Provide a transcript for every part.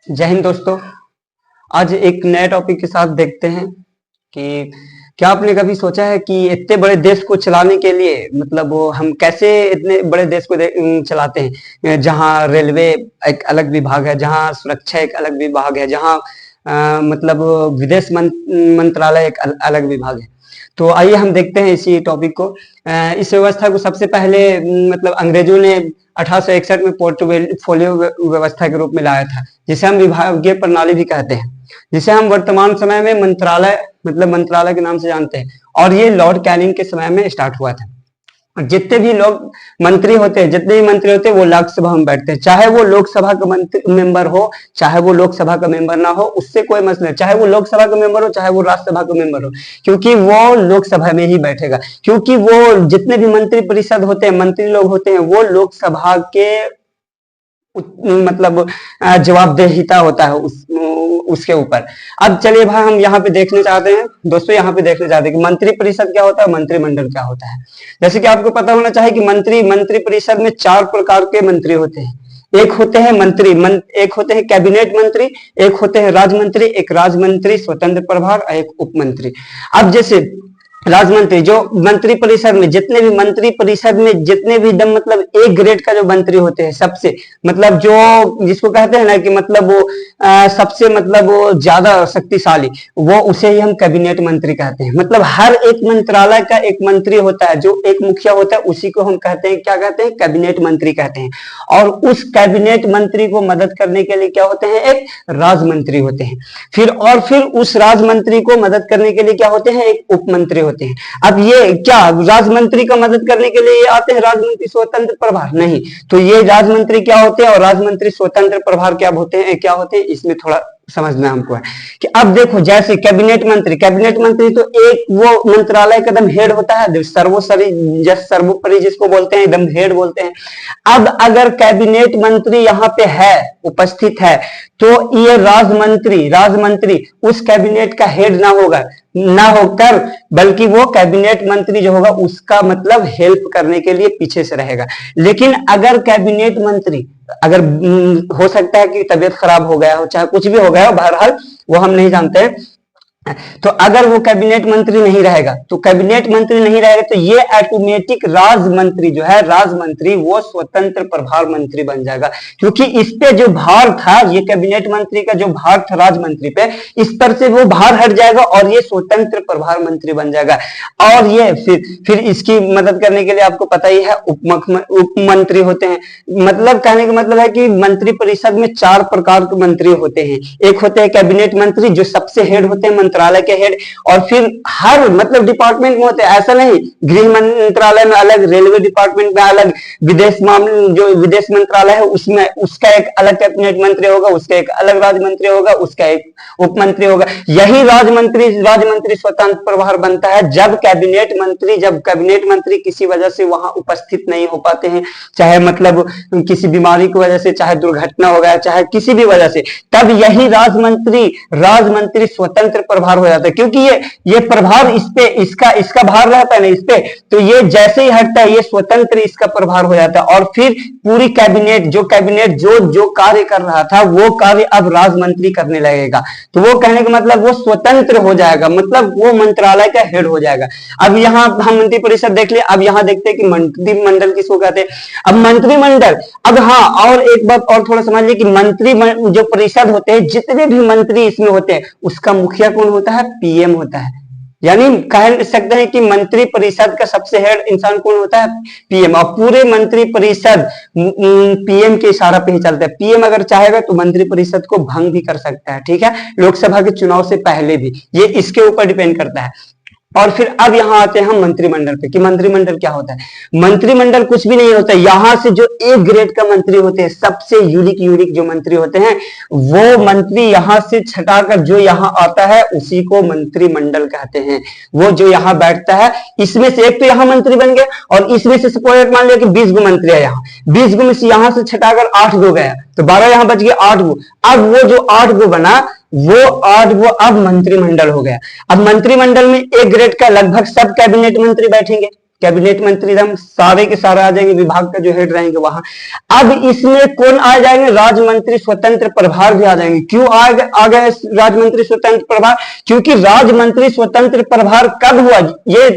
जय हिंद दोस्तों। आज एक नए टॉपिक के साथ देखते हैं कि क्या आपने कभी सोचा है कि इतने बड़े देश को चलाने के लिए मतलब वो हम कैसे इतने बड़े देश को चलाते हैं, जहां रेलवे एक अलग विभाग है, जहां सुरक्षा एक अलग विभाग है, जहां मतलब विदेश मंत्रालय एक अलग विभाग है। तो आइए हम देखते हैं इसी टॉपिक को। इस व्यवस्था को सबसे पहले मतलब अंग्रेजों ने 1861 में पोर्टफोलियो व्यवस्था के रूप में लाया था, जिसे हम विभागीय प्रणाली भी कहते हैं, जिसे हम वर्तमान समय में मंत्रालय मतलब मंत्रालय के नाम से जानते हैं। और ये लॉर्ड कैनिंग के समय में स्टार्ट हुआ था। जितने भी लोग मंत्री होते हैं, जितने भी मंत्री होते हैं, वो लोकसभा में बैठते हैं, चाहे वो लोकसभा का मंत्री मेंबर हो, चाहे वो लोकसभा का मेंबर ना हो, उससे कोई मसला नहीं। चाहे वो लोकसभा का मेंबर हो, चाहे वो राज्यसभा का मेंबर हो, क्योंकि वो लोकसभा में ही बैठेगा। क्योंकि वो जितने भी मंत्री परिषद होते हैं, मंत्री लोग होते हैं, वो लोकसभा के मतलब जवाबदेहिता होता है उसके ऊपर। अब चलिए भाई, हम यहाँ पे देखने चाहते हैं दोस्तों, यहाँ पे देखने चाहते हैं कि मंत्री परिषद क्या होता है, मंत्रिमंडल क्या होता है। जैसे कि आपको पता होना चाहिए कि मंत्री परिषद में 4 प्रकार के मंत्री होते हैं। एक होते हैं एक होते हैं कैबिनेट मंत्री, एक होते हैं राज्य मंत्री, स्वतंत्र प्रभार और एक उप मंत्री। अब जैसे राजमंत्री, जो मंत्री परिषद में जितने भी मंत्री परिषद में जितने भी एकदम मतलब एक ग्रेड का जो मंत्री होते हैं, सबसे मतलब जो जिसको कहते हैं ना कि मतलब वो सबसे मतलब वो ज्यादा शक्तिशाली, वो उसे ही हम कैबिनेट मंत्री कहते हैं। मतलब हर एक मंत्रालय का एक मंत्री होता है, जो एक मुखिया होता है, उसी को हम कहते हैं, क्या कहते हैं, कैबिनेट मंत्री कहते हैं। और उस कैबिनेट मंत्री को मदद करने के लिए क्या होते हैं, एक राज्य मंत्री होते हैं। फिर उस राज्य मंत्री को मदद करने के लिए क्या होते हैं, एक उप मंत्री होते हैं। अब ये क्या राज्य मंत्री का मदद करने के लिए आते हैं राज्य मंत्री स्वतंत्र प्रभार? नहीं। तो ये राज्य मंत्री क्या होते हैं और राज्य मंत्री स्वतंत्र प्रभार क्या होते हैं, इसमें थोड़ा समझना हमको है कि अब देखो, जैसे कैबिनेट मंत्री तो एक वो मंत्रालय का एकदम हेड होता है, सर्वोपरि जिसको बोलते हैं, एकदम हेड बोलते हैं। अब अगर कैबिनेट मंत्री यहाँ पे है, उपस्थित है, तो ये राज्य मंत्री उस कैबिनेट का हेड ना होकर बल्कि वो कैबिनेट मंत्री जो होगा उसका मतलब हेल्प करने के लिए पीछे से रहेगा। लेकिन अगर कैबिनेट मंत्री अगर हो सकता है कि तबीयत खराब हो गया हो, चाहे कुछ भी हो गया हो, बहरहाल वो हम नहीं जानते हैं, तो अगर वो कैबिनेट मंत्री नहीं रहेगा तो ये ऑटोमेटिक राज्य मंत्री वो स्वतंत्र प्रभार मंत्री बन जाएगा। क्योंकि इस पे जो भार था, ये कैबिनेट मंत्री का जो भार था राज्य मंत्री पे, इस पर से वो भार हट जाएगा और ये स्वतंत्र प्रभार मंत्री बन जाएगा। और ये फिर इसकी मदद करने के लिए आपको पता ही है उप मंत्री होते हैं। मतलब कहने का मतलब है कि मंत्री परिषद में 4 प्रकार के मंत्री होते हैं। एक होते हैं कैबिनेट मंत्री, जो सबसे हेड होते हैं, मंत्रालय के हेड। और फिर हर मतलब डिपार्टमेंट में होते हैं, ऐसा नहीं गृह मंत्रालय में अलग, रेलवे डिपार्टमेंट में अलग, विदेश मामले जो विदेश मंत्रालय है उसमें उसका एक अलग कैबिनेट मंत्री होगा, उसका एक अलग राज्य मंत्री होगा, उसका एक उप मंत्री होगा। यही राज्य मंत्री स्वतंत्र प्रभार बनता है जब कैबिनेट मंत्री किसी वजह से वहां उपस्थित नहीं हो पाते हैं, चाहे मतलब किसी बीमारी की वजह से, चाहे दुर्घटना हो गया, चाहे किसी भी वजह से, तब यही राज्य मंत्री स्वतंत्र प्रभार हो जाता है। क्योंकि ये प्रभार इस पे इसका भार रहता है ना इस पे, तो ये जैसे ही हटता है ये स्वतंत्र इसका प्रभार हो जाता है। और फिर पूरी कैबिनेट जो कार्य कर रहा था वो कार्य अब राज्य मंत्री करने लगेगा। तो वो कहने का मतलब वो स्वतंत्र हो जाएगा, मतलब वो मंत्रालय का हेड हो जाएगा। अब यहाँ हम मंत्री परिषद देख लिया, अब यहाँ देखते हैं कि मंत्रिमंडल किसको कहते हैं। अब मंत्रिमंडल, अब हाँ, और एक बात और थोड़ा समझ लीजिए कि मंत्री जो परिषद होते हैं, जितने भी मंत्री इसमें होते हैं, उसका मुखिया कौन होता है, पीएम होता है। यानी कह सकते हैं कि मंत्री परिषद का सबसे हेड इंसान कौन होता है, पीएम। और पूरे मंत्री परिषद पीएम के इशारा पे ही चलता है। पीएम अगर चाहेगा तो मंत्री परिषद को भंग भी कर सकता है, ठीक है, लोकसभा के चुनाव से पहले भी, ये इसके ऊपर डिपेंड करता है। और फिर अब यहां आते हैं हम मंत्रिमंडल पे कि मंत्रिमंडल क्या होता है। मंत्रिमंडल कुछ भी नहीं होता, यहां से जो एक ग्रेड का मंत्री होते हैं, सबसे यूनिक जो मंत्री होते हैं, वो मंत्री यहां से छटाकर जो यहां आता है उसी को मंत्रिमंडल कहते हैं। वो जो यहां बैठता है, इसमें से एक तो यहां मंत्री बन गया, और इसमें से सपोज मान लिया कि 20 गो मंत्री है, यहाँ 20 गो में से यहां से छटाकर 8 गो गया, तो 12 यहां बच गया, 8 गो। अब वो जो 8 गो बना, वो अब मंत्रिमंडल हो गया। अब मंत्रिमंडल में एक ग्रेड का लगभग सब कैबिनेट मंत्री बैठेंगे, कैबिनेट मंत्री हम सारे के सारे आ जाएंगे, विभाग का जो हेड रहेंगे वहां। अब इसमें कौन आ जाएंगे, राज्य मंत्री स्वतंत्र प्रभार भी आ जाएंगे। क्यों आ गए राज्य मंत्री स्वतंत्र प्रभार? क्योंकि राज्य मंत्री स्वतंत्र प्रभार कब हुआ, ये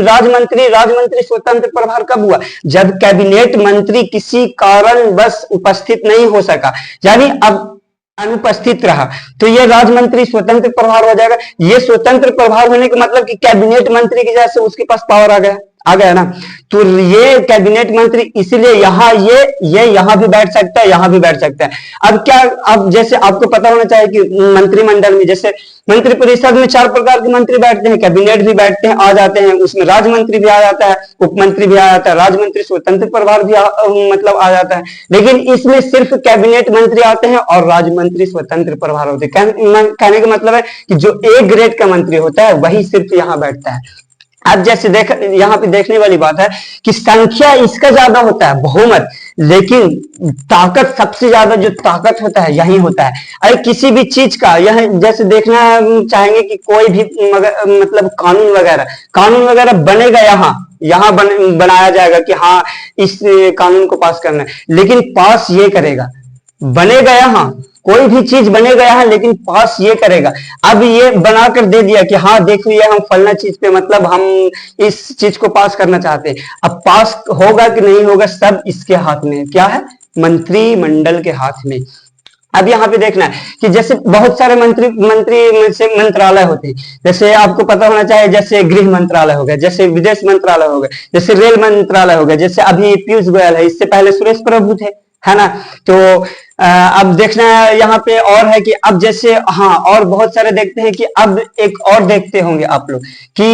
राज्य मंत्री स्वतंत्र प्रभार कब हुआ, जब कैबिनेट मंत्री किसी कारण बस उपस्थित नहीं हो सका, यानी अब अनुपस्थित रहा, तो ये राज्य मंत्री स्वतंत्र प्रभार हो जाएगा। ये स्वतंत्र प्रभार होने का मतलब कि कैबिनेट मंत्री के जैसे उसके पास पावर आ गया ना, तो ये कैबिनेट मंत्री इसलिए यहाँ ये यहाँ भी बैठ सकता है, यहाँ भी बैठ सकता है। अब क्या, अब जैसे आपको पता होना चाहिए कि मंत्रिमंडल में जैसे मंत्रिपरिषद में 4 प्रकार के मंत्री बैठते हैं, कैबिनेट भी बैठते हैं, आ जाते हैं, उसमें राज्य मंत्री भी आ जाता है, उप मंत्री भी आ जाता है, राज्य मंत्री स्वतंत्र प्रभार भी मतलब आ जाता है। लेकिन इसमें सिर्फ कैबिनेट मंत्री आते हैं और राज्य मंत्री स्वतंत्र प्रभार होते हैं। कहने का मतलब है कि जो A ग्रेड का मंत्री होता है वही सिर्फ यहाँ बैठता है। अब जैसे यहाँ पे देखने वाली बात है कि संख्या इसका ज्यादा होता है, बहुमत, लेकिन ताकत सबसे ज्यादा जो ताकत होता है यही होता है। अरे किसी भी चीज का यह जैसे देखना चाहेंगे कि कोई भी मतलब कानून वगैरह बनेगा, यहाँ बनाया जाएगा कि हाँ इस कानून को पास करना है, लेकिन पास ये करेगा, बनेगा यहाँ कोई भी चीज बनेगा यहाँ, लेकिन पास ये करेगा। अब ये बनाकर दे दिया कि हाँ देखो ये हम फलना चीज पे मतलब हम इस चीज को पास करना चाहते हैं। अब पास होगा कि नहीं होगा सब इसके हाथ में है, क्या है, मंत्रिमंडल के हाथ में। अब यहाँ पे देखना है कि जैसे बहुत सारे मंत्रालय होते हैं, जैसे आपको पता होना चाहिए, जैसे गृह मंत्रालय हो गया, जैसे विदेश मंत्रालय हो गया, जैसे रेल मंत्रालय हो गया, जैसे अभी पीयूष गोयल है, इससे पहले सुरेश प्रभु थे, है ना। तो अब देखना यहाँ पे और है कि अब जैसे हाँ और बहुत सारे देखते हैं कि अब एक और देखते होंगे आप लोग कि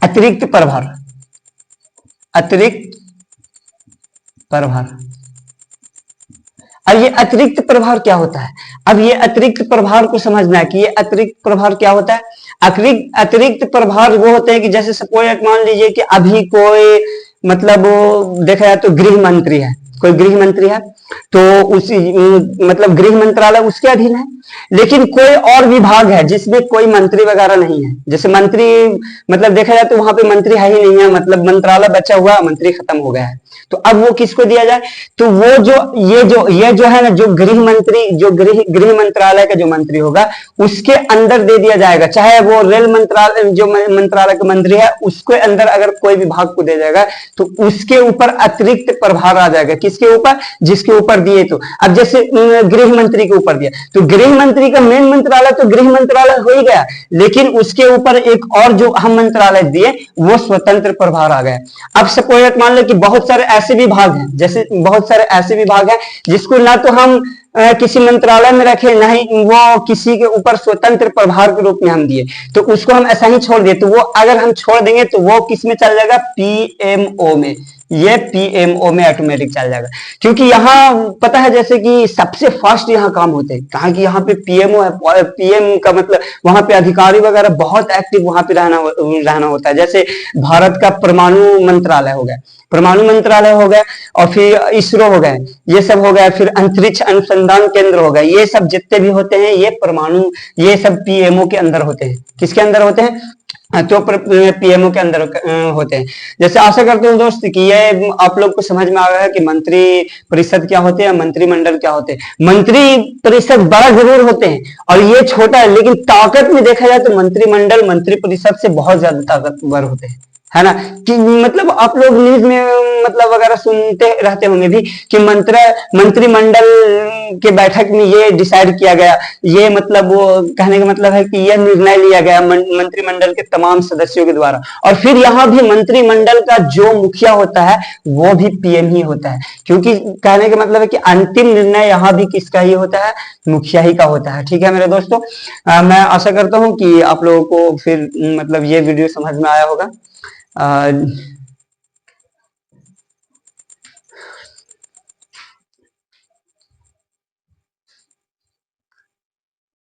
अतिरिक्त प्रभार अब ये अतिरिक्त प्रभार क्या होता है? अब ये अतिरिक्त प्रभार को समझना है कि ये अतिरिक्त प्रभार क्या होता है। अतिरिक्त प्रभार वो होते हैं कि जैसे सपोज मान लीजिए कि अभी कोई मतलब देखा जाए तो गृह मंत्री है, कोई गृह मंत्री है, तो उसी मतलब गृह मंत्रालय उसके अधीन है, लेकिन कोई और विभाग है जिसमें कोई मंत्री वगैरह नहीं है। जैसे मंत्री मतलब देखा जाए तो वहां पे मंत्री है ही नहीं है, मतलब मंत्रालय बचा हुआ, मंत्री खत्म हो गया है, तो अब वो किसको दिया जाए? तो वो ये जो है ना, जो गृह मंत्रालय का जो मंत्री होगा उसके अंदर दे दिया जाएगा, चाहे वो रेल मंत्रालय जो मंत्रालय का मंत्री है उसके अंदर अगर कोई विभाग को दे जाएगा तो उसके ऊपर अतिरिक्त प्रभार आ जाएगा। किसके ऊपर? जिसके ऊपर दिए। तो अब जैसे गृह मंत्री के ऊपर दिया, तो गृह मंत्री का मेन मंत्रालय तो गृह मंत्रालय हो ही गया, लेकिन उसके ऊपर एक और जो हम मंत्रालय दिए वो स्वतंत्र प्रभार आ गया। अब सपोज मान लो कि बहुत सारे ऐसे विभाग हैं, जैसे बहुत सारे ऐसे विभाग हैं जिसको ना तो हम किसी मंत्रालय में रखे, ना ही वो किसी के ऊपर स्वतंत्र प्रभार के रूप में हम दिए, तो उसको हम ऐसा ही छोड़ दिए, तो वो अगर हम छोड़ देंगे तो वो किस में चल जाएगा? पीएमओ में। ये पीएमओ में ऑटोमेटिक चल जाएगा, क्योंकि यहाँ पता है जैसे कि सबसे फास्ट यहाँ काम होते हैं, कहा कि यहाँ पे पीएमओ है, पीएम का मतलब वहां पे अधिकारी वगैरह बहुत एक्टिव वहां पे रहना होता है। जैसे भारत का परमाणु मंत्रालय हो गया, और फिर इसरो हो गया, ये सब हो गया, फिर अंतरिक्ष अनुसंधान केंद्र हो गया, ये सब जितने भी होते हैं ये सब पीएमओ के अंदर होते हैं। किसके अंदर होते हैं? तो पीएमओ के अंदर होते हैं। जैसे आशा करते हूँ दोस्त कि ये आप लोग को समझ में आ गया है कि मंत्री परिषद क्या होते हैं, मंत्रिमंडल क्या होते हैं। मंत्री परिषद बड़ा जरूर होते हैं और ये छोटा है, लेकिन ताकत में देखा जाए तो मंत्रिमंडल मंत्री परिषद से बहुत ज्यादा ताकतवर होते हैं, है ना। कि मतलब आप लोग न्यूज में मतलब वगैरह सुनते रहते होंगे भी कि मंत्रिमंडल के बैठक में ये डिसाइड किया गया, ये मतलब वो कहने का मतलब है कि यह निर्णय लिया गया मंत्रिमंडल के तमाम सदस्यों के द्वारा। और फिर यहाँ भी मंत्रिमंडल का जो मुखिया होता है वो भी पीएम ही होता है, क्योंकि कहने का मतलब है कि अंतिम निर्णय यहाँ भी किसका ही होता है? मुखिया ही का होता है। ठीक है मेरे दोस्तों, मैं आशा करता हूँ कि आप लोगों को फिर मतलब ये वीडियो समझ में आया होगा।